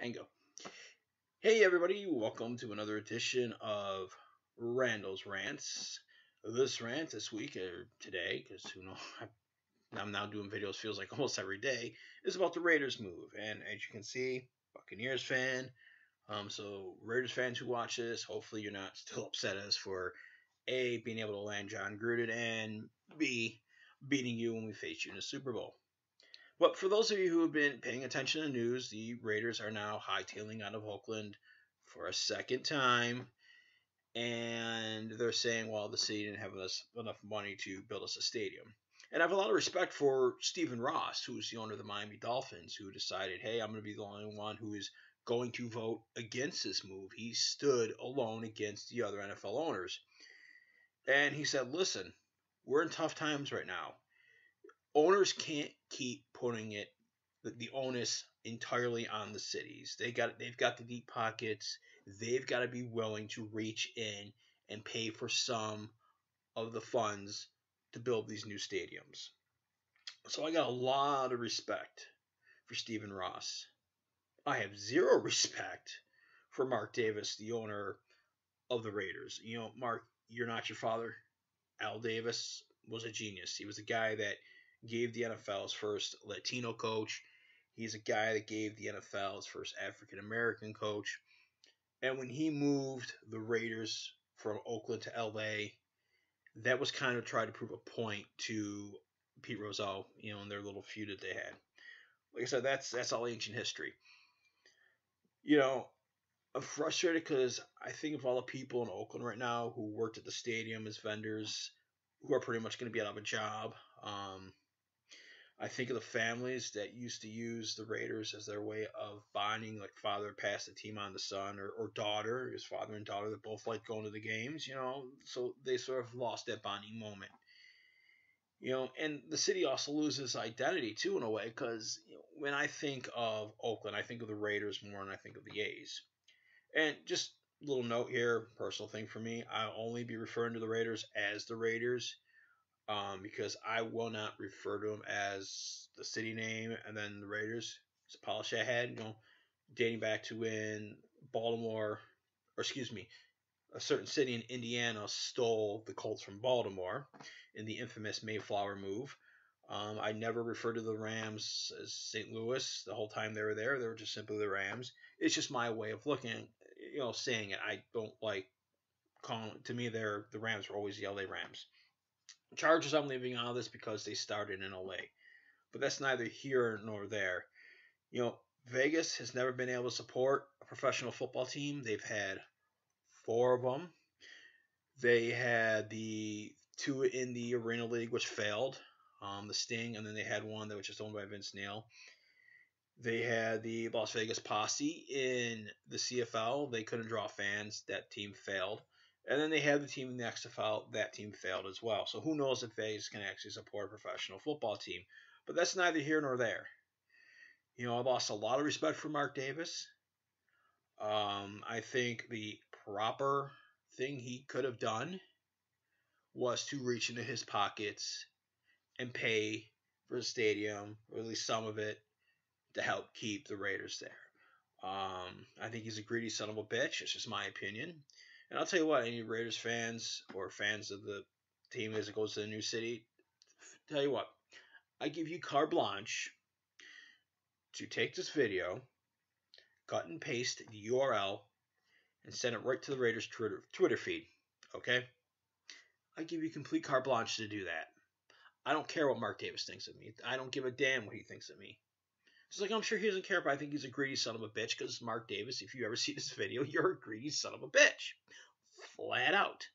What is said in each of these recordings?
and go. Hey everybody, welcome to another edition of Randall's Rants. This rant this week or today, because I'm now doing videos feels like almost every day, is about the Raiders move. And as you can see, Buccaneers fan. So Raiders fans who watch this, hopefully you're not still upset at us for A, being able to land John Gruden, and B, beating you when we face you in the Super Bowl. But for those of you who have been paying attention to the news, the Raiders are now hightailing out of Oakland for a second time. And they're saying, well, the city didn't have enough money to build us a stadium. And I have a lot of respect for Stephen Ross, who's the owner of the Miami Dolphins, who decided, hey, I'm going to be the only one who is going to vote against this move. He stood alone against the other NFL owners. And he said, listen, we're in tough times right now. Owners can't keep putting the onus entirely on the cities. They've got the deep pockets. They've got to be willing to reach in and pay for some of the funds to build these new stadiums. So I got a lot of respect for Stephen Ross. I have zero respect for Mark Davis, the owner of the Raiders. You know, Mark, you're not your father. Al Davis was a genius. He was a guy that gave the NFL's first Latino coach. He's a guy that gave the NFL's first African American coach. And when he moved the Raiders from Oakland to LA, that was kind of trying to prove a point to Pete Rozelle, and their little feud that they had. Like I said, that's all ancient history. I'm frustrated because I think of all the people in Oakland right now who worked at the stadium as vendors, who are pretty much going to be out of a job. I think of the families that used to use the Raiders as their way of bonding, like father passed the team on to son, or daughter, his father and daughter that both liked going to the games, so they sort of lost that bonding moment. And the city also loses identity too in a way, because when I think of Oakland, I think of the Raiders more than I think of the A's. And just a little note here, personal thing for me, I'll only be referring to the Raiders as the Raiders. Because I will not refer to them as the city name and then the Raiders. It's a policy I had, dating back to when a certain city in Indiana stole the Colts from Baltimore in the infamous Mayflower move. I never referred to the Rams as St. Louis the whole time they were there. They were just simply the Rams. It's just my way of looking, saying it. I don't like calling. To me, the Rams were always the LA Rams. Chargers, I'm leaving out of this because they started in LA. But that's neither here nor there. Vegas has never been able to support a professional football team. They've had 4 of them. They had the 2 in the Arena League, which failed, the Sting, and then they had one that was just owned by Vince Neil. They had the Las Vegas Posse in the CFL. They couldn't draw fans. That team failed. And then they had the team in the XFL. That team failed as well. So who knows if Vegas can actually support a professional football team. But that's neither here nor there. I lost a lot of respect for Mark Davis. I think the proper thing he could have done was to reach into his pockets and pay for the stadium, or at least some of it, to help keep the Raiders there. I think he's a greedy son of a bitch. It's just my opinion. And I'll tell you what, any Raiders fans or fans of the team as it goes to the new city, tell you what, I give you carte blanche to take this video, cut and paste the URL, and send it right to the Raiders Twitter feed, okay? I give you complete carte blanche to do that. I don't care what Mark Davis thinks of me. I don't give a damn what he thinks of me. It's like, I'm sure he doesn't care, but I think he's a greedy son of a bitch, because Mark Davis, if you ever see this video, you're a greedy son of a bitch. Flat out.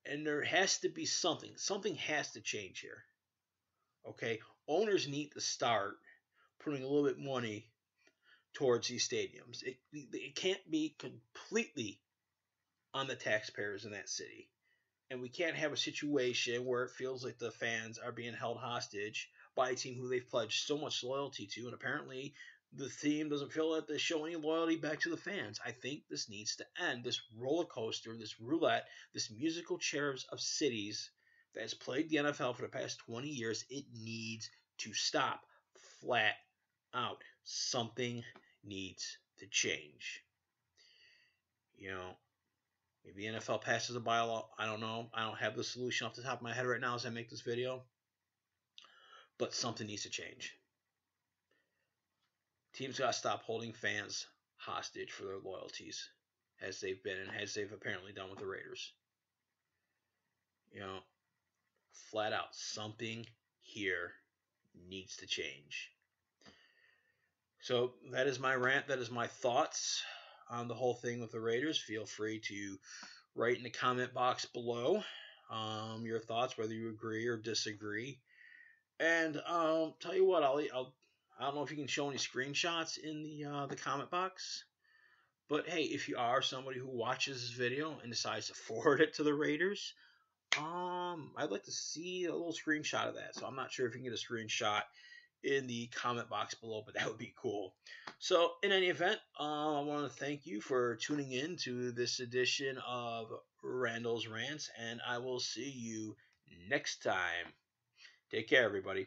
And there has to be something. Something has to change here. Okay? Owners need to start putting a little bit money towards these stadiums. It can't be completely on the taxpayers in that city. And we can't have a situation where it feels like the fans are being held hostage by a team who they've pledged so much loyalty to, and apparently the team doesn't feel that they show any loyalty back to the fans. I think this needs to end. This roller coaster, this roulette, this musical chairs of cities that has plagued the NFL for the past 20 years, it needs to stop flat out. Something needs to change. Maybe the NFL passes a bylaw. I don't know. I don't have the solution off the top of my head right now as I make this video. But something needs to change. Teams got to stop holding fans hostage for their loyalties, as they've been and as they've apparently done with the Raiders. Flat out, something here needs to change. So that is my rant. That is my thoughts on the whole thing with the Raiders. Feel free to write in the comment box below your thoughts, whether you agree or disagree. And tell you what, I don't know if you can show any screenshots in the comment box. But hey, if you are somebody who watches this video and decides to forward it to the Raiders, I'd like to see a little screenshot of that. So I'm not sure if you can get a screenshot in the comment box below, but that would be cool. So in any event, I want to thank you for tuning in to this edition of Randall's Rants, and I will see you next time. Take care, everybody.